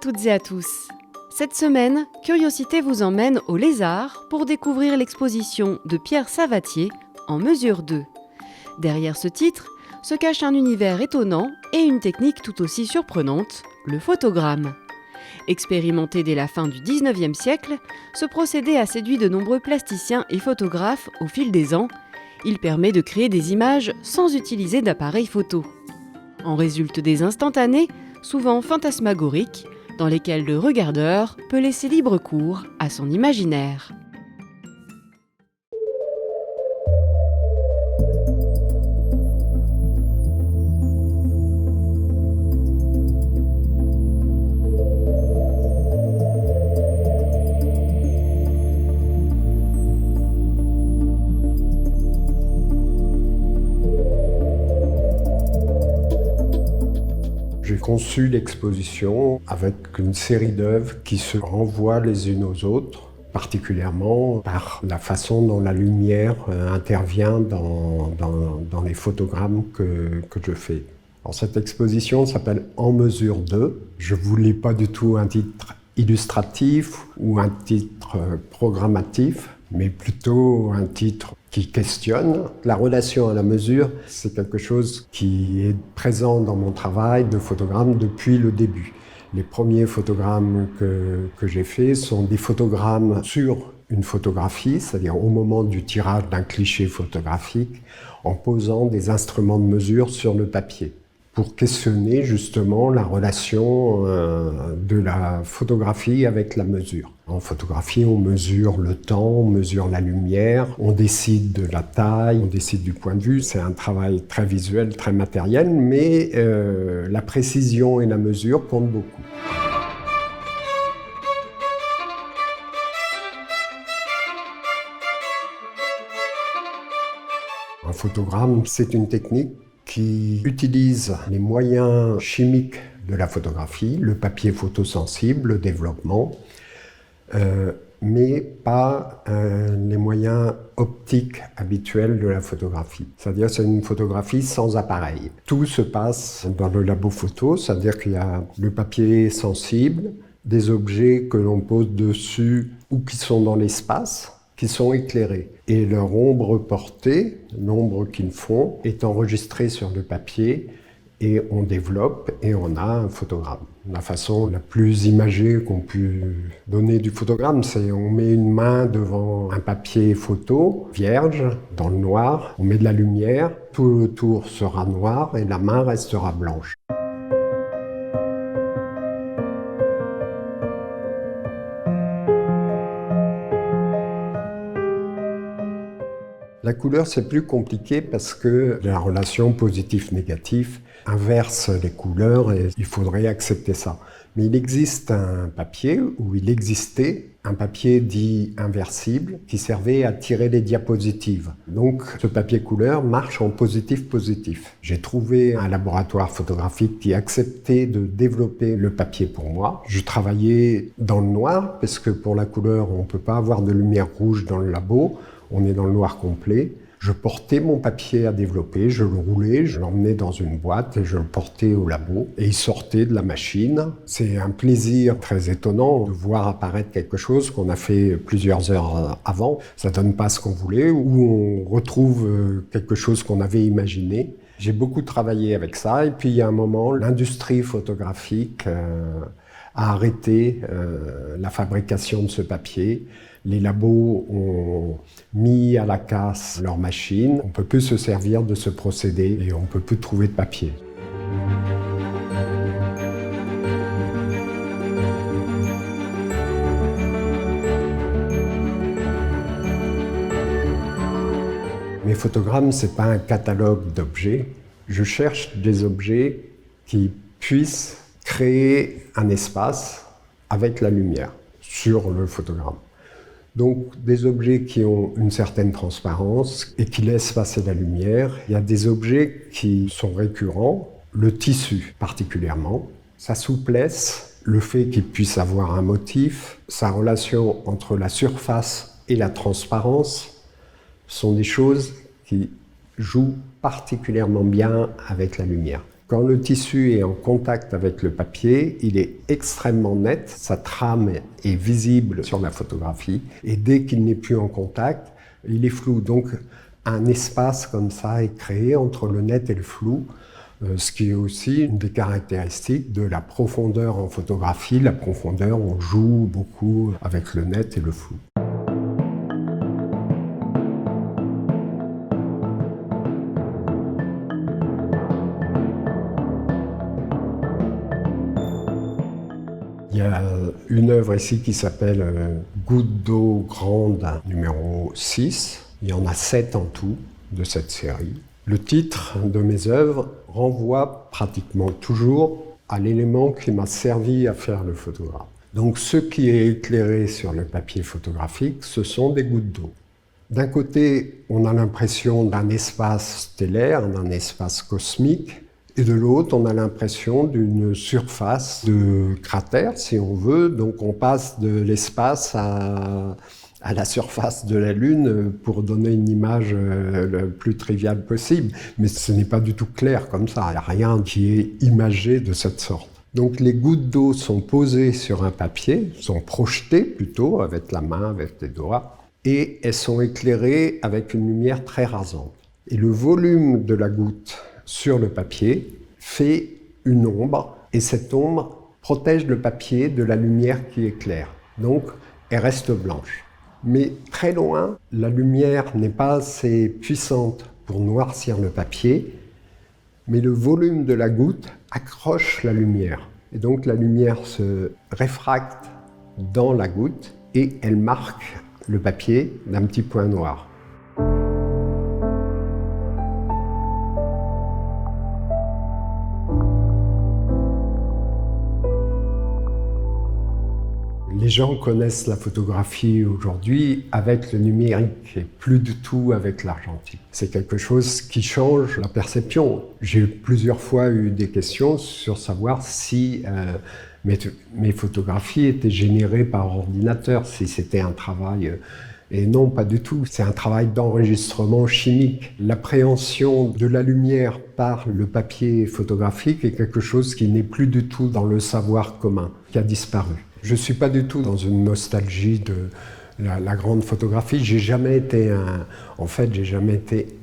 toutes et à tous. Cette semaine, Curiosité vous emmène au Lézard pour découvrir l'exposition de Pierre Savatier en mesure 2. Derrière ce titre se cache un univers étonnant et une technique tout aussi surprenante, le photogramme. Expérimenté dès la fin du 19e siècle, ce procédé a séduit de nombreux plasticiens et photographes au fil des ans. Il permet de créer des images sans utiliser d'appareil photo. En résultent des instantanés, souvent fantasmagoriques, dans lesquels le regardeur peut laisser libre cours à son imaginaire. J'ai conçu l'exposition avec une série d'œuvres qui se renvoient les unes aux autres, particulièrement par la façon dont la lumière intervient dans les photogrammes que je fais. Alors, cette exposition s'appelle En mesure 2. Je ne voulais pas du tout un titre illustratif ou un titre programmatif, mais plutôt un titre qui questionne. La relation à la mesure, c'est quelque chose qui est présent dans mon travail de photogramme depuis le début. Les premiers photogrammes que j'ai faits sont des photogrammes sur une photographie, c'est-à-dire au moment du tirage d'un cliché photographique, en posant des instruments de mesure sur le papier, pour questionner justement la relation de la photographie avec la mesure. En photographie, on mesure le temps, on mesure la lumière, on décide de la taille, on décide du point de vue. C'est un travail très visuel, très matériel, mais la précision et la mesure comptent beaucoup. Un photogramme, c'est une technique qui utilise les moyens chimiques de la photographie, le papier photosensible, le développement, mais pas les moyens optiques habituels de la photographie. C'est-à-dire c'est une photographie sans appareil. Tout se passe dans le labo photo, c'est-à-dire qu'il y a le papier sensible, des objets que l'on pose dessus ou qui sont dans l'espace, qui sont éclairés. Et leur ombre portée, l'ombre qu'ils font, est enregistrée sur le papier et on développe et on a un photogramme. La façon la plus imagée qu'on peut donner du photogramme, c'est on met une main devant un papier photo vierge, dans le noir, on met de la lumière, tout autour sera noir et la main restera blanche. La couleur, c'est plus compliqué parce que la relation positif-négatif inverse les couleurs et il faudrait accepter ça. Mais il existe un papier, ou il existait un papier dit inversible qui servait à tirer les diapositives. Donc ce papier couleur marche en positif-positif. J'ai trouvé un laboratoire photographique qui acceptait de développer le papier pour moi. Je travaillais dans le noir parce que pour la couleur, on ne peut pas avoir de lumière rouge dans le labo. On est dans le noir complet. Je portais mon papier à développer, je le roulais, je l'emmenais dans une boîte et je le portais au labo. Et il sortait de la machine. C'est un plaisir très étonnant de voir apparaître quelque chose qu'on a fait plusieurs heures avant. Ça donne pas ce qu'on voulait, ou on retrouve quelque chose qu'on avait imaginé. J'ai beaucoup travaillé avec ça. Et puis il y a un moment, l'industrie photographique a arrêté la fabrication de ce papier. Les labos ont mis à la casse leurs machines. On ne peut plus se servir de ce procédé et on ne peut plus trouver de papier. Mes photogrammes, ce n'est pas un catalogue d'objets. Je cherche des objets qui puissent créer un espace avec la lumière sur le photogramme. Donc des objets qui ont une certaine transparence et qui laissent passer la lumière. Il y a des objets qui sont récurrents, le tissu particulièrement, sa souplesse, le fait qu'il puisse avoir un motif, sa relation entre la surface et la transparence sont des choses qui jouent particulièrement bien avec la lumière. Quand le tissu est en contact avec le papier, il est extrêmement net, sa trame est visible sur la photographie, et dès qu'il n'est plus en contact, il est flou. Donc un espace comme ça est créé entre le net et le flou, ce qui est aussi une des caractéristiques de la profondeur en photographie. La profondeur, on joue beaucoup avec le net et le flou. Il y a une œuvre ici qui s'appelle Goutte d'eau grande numéro 6. Il y en a 7 en tout de cette série. Le titre de mes œuvres renvoie pratiquement toujours à l'élément qui m'a servi à faire le photographe. Donc ce qui est éclairé sur le papier photographique, ce sont des gouttes d'eau. D'un côté, on a l'impression d'un espace stellaire, d'un espace cosmique, et de l'autre, on a l'impression d'une surface de cratère, si on veut. Donc on passe de l'espace à la surface de la Lune pour donner une image le plus triviale possible. Mais ce n'est pas du tout clair comme ça, il n'y a rien qui est imagé de cette sorte. Donc les gouttes d'eau sont posées sur un papier, sont projetées plutôt avec la main, avec les doigts, et elles sont éclairées avec une lumière très rasante. Et le volume de la goutte sur le papier fait une ombre, et cette ombre protège le papier de la lumière qui éclaire. Donc, elle reste blanche. Mais très loin, la lumière n'est pas assez puissante pour noircir le papier, mais le volume de la goutte accroche la lumière. Et donc, la lumière se réfracte dans la goutte et elle marque le papier d'un petit point noir. Les gens connaissent la photographie aujourd'hui avec le numérique et plus du tout avec l'argentique. C'est quelque chose qui change la perception. J'ai plusieurs fois eu des questions sur savoir si mes photographies étaient générées par ordinateur, si c'était un travail... Et non, pas du tout. C'est un travail d'enregistrement chimique. L'appréhension de la lumière par le papier photographique est quelque chose qui n'est plus du tout dans le savoir commun, qui a disparu. Je ne suis pas du tout dans une nostalgie de la grande photographie. J'ai jamais été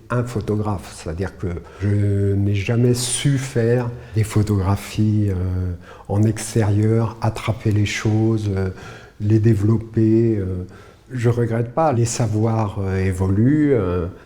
un photographe. C'est-à-dire que je n'ai jamais su faire des photographies en extérieur, attraper les choses, les développer. Je ne regrette pas, les savoirs évoluent.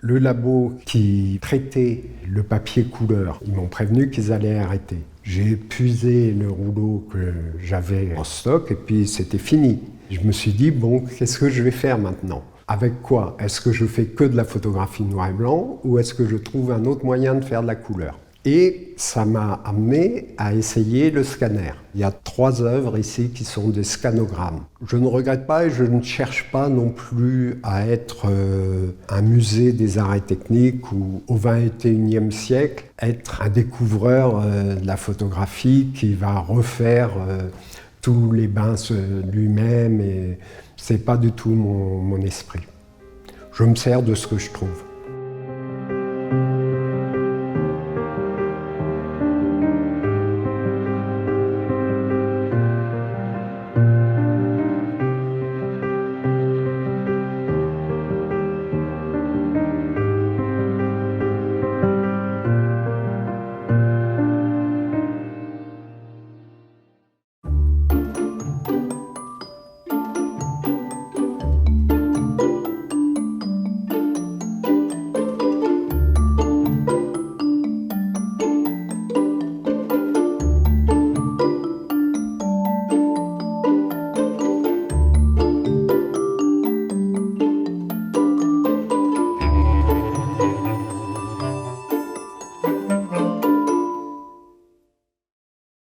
Le labo qui traitait le papier couleur, ils m'ont prévenu qu'ils allaient arrêter. J'ai épuisé le rouleau que j'avais en stock et puis c'était fini. Je me suis dit, bon, qu'est-ce que je vais faire maintenant? Avec quoi? Est-ce que je fais que de la photographie noir et blanc ou est-ce que je trouve un autre moyen de faire de la couleur? Et ça m'a amené à essayer le scanner. Il y a 3 œuvres ici qui sont des scanogrammes. Je ne regrette pas et je ne cherche pas non plus à être un musée des arts et techniques ou au XXIe siècle, être un découvreur de la photographie qui va refaire tous les bains lui-même. Et c'est pas du tout mon esprit. Je me sers de ce que je trouve.